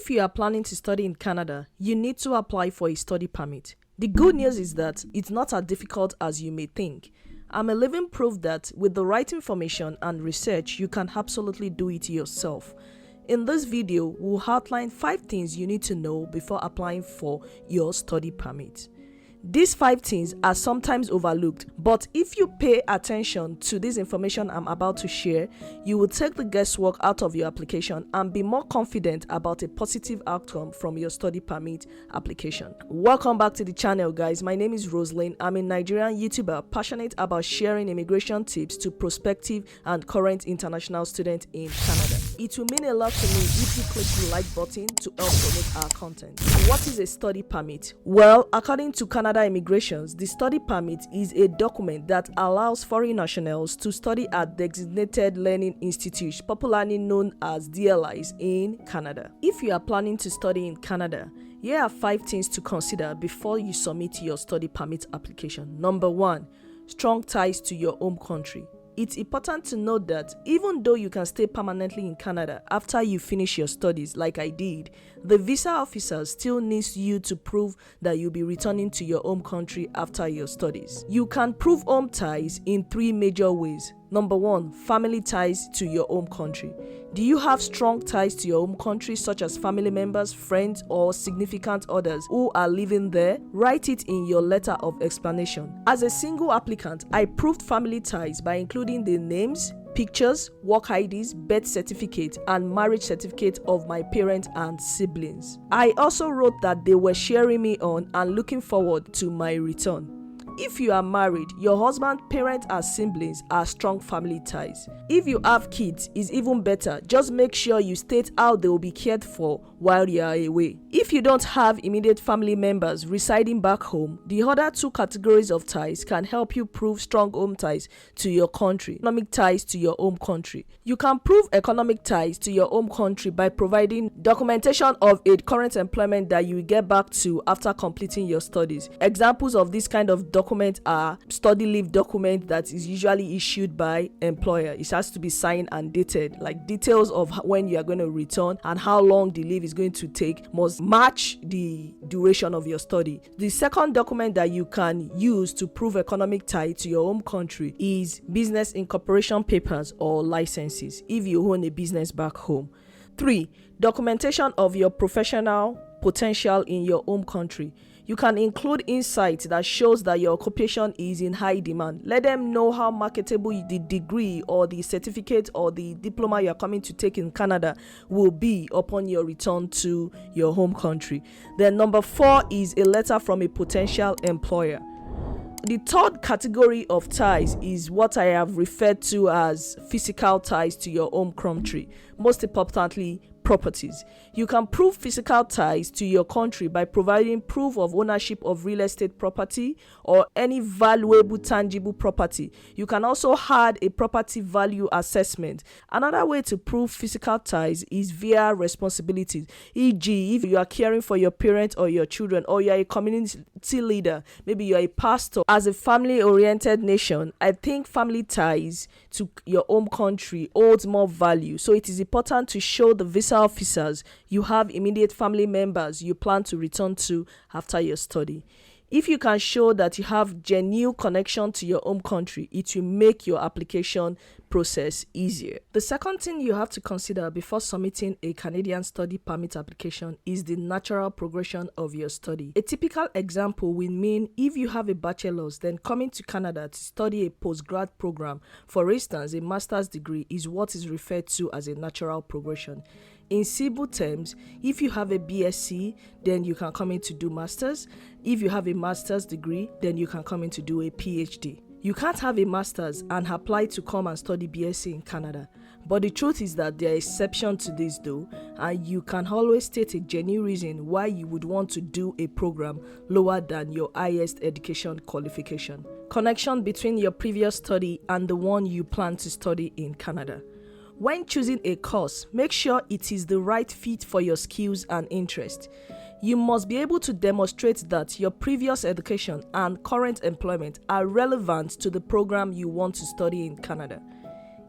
If you are planning to study in Canada, you need to apply for a study permit. The good news is that it's not as difficult as you may think. I'm a living proof that with the right information and research, you can absolutely do it yourself. In this video, we'll outline 5 things you need to know before applying for your study permit. These 5 things are sometimes overlooked, but if you pay attention to this information I'm about to share, you will take the guesswork out of your application and be more confident about a positive outcome from your study permit application. Welcome back to the channel, guys. My name is Roselyn. I'm a Nigerian YouTuber passionate about sharing immigration tips to prospective and current international students in Canada. It will mean a lot to me if you click the like button to help promote our content. What is a study permit? Well, according to Canada Immigrations, the study permit is a document that allows foreign nationals to study at designated learning institutes, popularly known as DLIs, in Canada. If you are planning to study in Canada, here are 5 things to consider before you submit your study permit application. Number 1, strong ties to your home country. It's important to note that even though you can stay permanently in Canada after you finish your studies, like I did, the visa officer still needs you to prove that you'll be returning to your home country after your studies. You can prove home ties in 3 major ways. Number 1, family ties to your home country. Do you have strong ties to your home country, such as family members, friends, or significant others who are living there? Write it in your letter of explanation. As a single applicant, I proved family ties by including the names, pictures, work IDs, birth certificate, and marriage certificate of my parents and siblings. I also wrote that they were cheering me on and looking forward to my return. If you are married, your husband, parents, and siblings are strong family ties. If you have kids, it's even better. Just make sure you state how they will be cared for while you are away. If you don't have immediate family members residing back home, the other 2 categories of ties can help you prove strong home ties to your country, economic ties to your home country. You can prove economic ties to your home country by providing documentation of a current employment that you will get back to after completing your studies. Examples of this kind of documents are study leave document that is usually issued by employer. It has to be signed and dated, like details of when you are going to return and how long the leave is going to take must match the duration of your study. The second document that you can use to prove economic tie to your home country is business incorporation papers or licenses if you own a business back home. 3, documentation of your professional potential in your home country. You can include insight that shows that your occupation is in high demand. Let them know how marketable the degree or the certificate or the diploma you're coming to take in Canada will be upon your return to your home country. Then number 4 is a letter from a potential employer. The third category of ties is what I have referred to as physical ties to your home country. Most importantly, properties. You can prove physical ties to your country by providing proof of ownership of real estate property or any valuable tangible property. You can also add a property value assessment. Another way to prove physical ties is via responsibilities, e.g. if you are caring for your parents or your children, or you are a community leader, maybe you are a pastor. As a family-oriented nation, I think family ties to your home country holds more value, so it is important to show the visa officers you have immediate family members you plan to return to after your study. If you can show that you have genuine connection to your home country, it will make your application process easier. The second thing you have to consider before submitting a Canadian study permit application is the natural progression of your study. A typical example will mean if you have a bachelor's, then coming to Canada to study a postgrad program, for instance, a master's degree, is what is referred to as a natural progression. In simple terms, if you have a BSc, then you can come in to do masters. If you have a master's degree, then you can come in to do a PhD. You can't have a master's and apply to come and study BSc in Canada. But the truth is that there are exceptions to this though, and you can always state a genuine reason why you would want to do a program lower than your highest education qualification. Connection between your previous study and the one you plan to study in Canada. When choosing a course, make sure it is the right fit for your skills and interest. You must be able to demonstrate that your previous education and current employment are relevant to the program you want to study in Canada.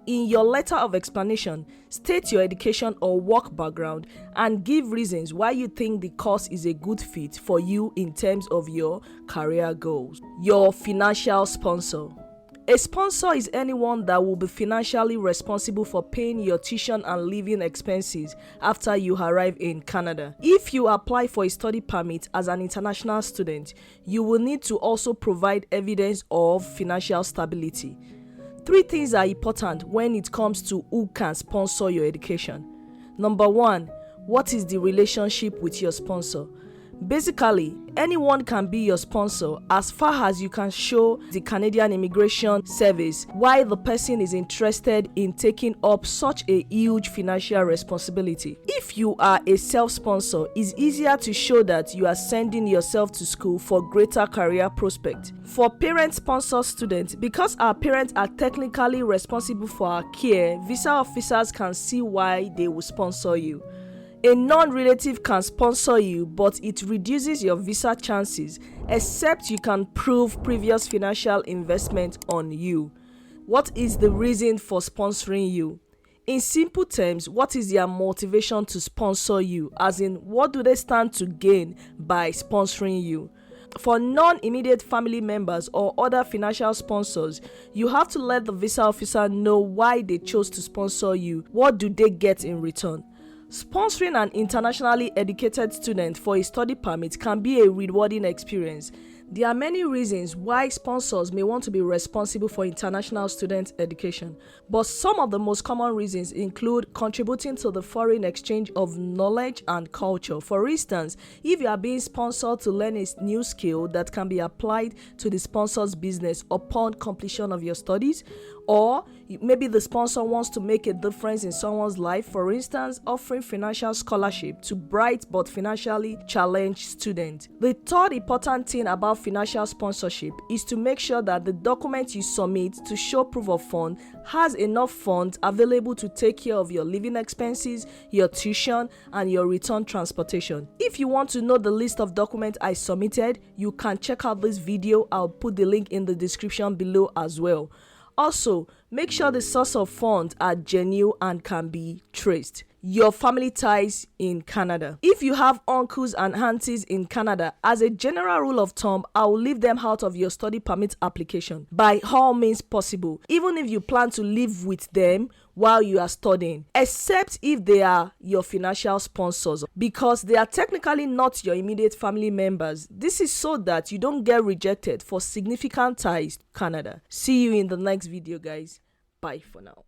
In your letter of explanation, state your education or work background and give reasons why you think the course is a good fit for you in terms of your career goals. Your financial sponsor. A sponsor is anyone that will be financially responsible for paying your tuition and living expenses after you arrive in Canada. If you apply for a study permit as an international student, you will need to also provide evidence of financial stability. 3 things are important when it comes to who can sponsor your education. Number 1, what is the relationship with your sponsor? Basically, anyone can be your sponsor as far as you can show the Canadian Immigration Service why the person is interested in taking up such a huge financial responsibility. If you are a self-sponsor, it's easier to show that you are sending yourself to school for greater career prospect. For parent-sponsor students, because our parents are technically responsible for our care, visa officers can see why they will sponsor you. A non-relative can sponsor you, but it reduces your visa chances except you can prove previous financial investment on you. What is the reason for sponsoring you? In simple terms, what is their motivation to sponsor you? As in, what do they stand to gain by sponsoring you? For non-immediate family members or other financial sponsors, you have to let the visa officer know why they chose to sponsor you. What do they get in return? Sponsoring an internationally educated student for a study permit can be a rewarding experience. There are many reasons why sponsors may want to be responsible for international student education, but some of the most common reasons include contributing to the foreign exchange of knowledge and culture. For instance, if you are being sponsored to learn a new skill that can be applied to the sponsor's business upon completion of your studies, or maybe the sponsor wants to make a difference in someone's life, for instance, offering financial scholarship to bright but financially challenged students. The third important thing about financial sponsorship is to make sure that the document you submit to show proof of fund has enough funds available to take care of your living expenses, your tuition, and your return transportation. If you want to know the list of documents I submitted, you can check out this video. I'll put the link in the description below as well. Also, make sure the source of funds are genuine and can be traced. Your family ties in Canada. If you have uncles and aunties in Canada, as a general rule of thumb, I will leave them out of your study permit application by all means possible, even if you plan to live with them while you are studying, except if they are your financial sponsors, because they are technically not your immediate family members. This is so that you don't get rejected for significant ties to Canada. See you in the next video, guys. Bye for now.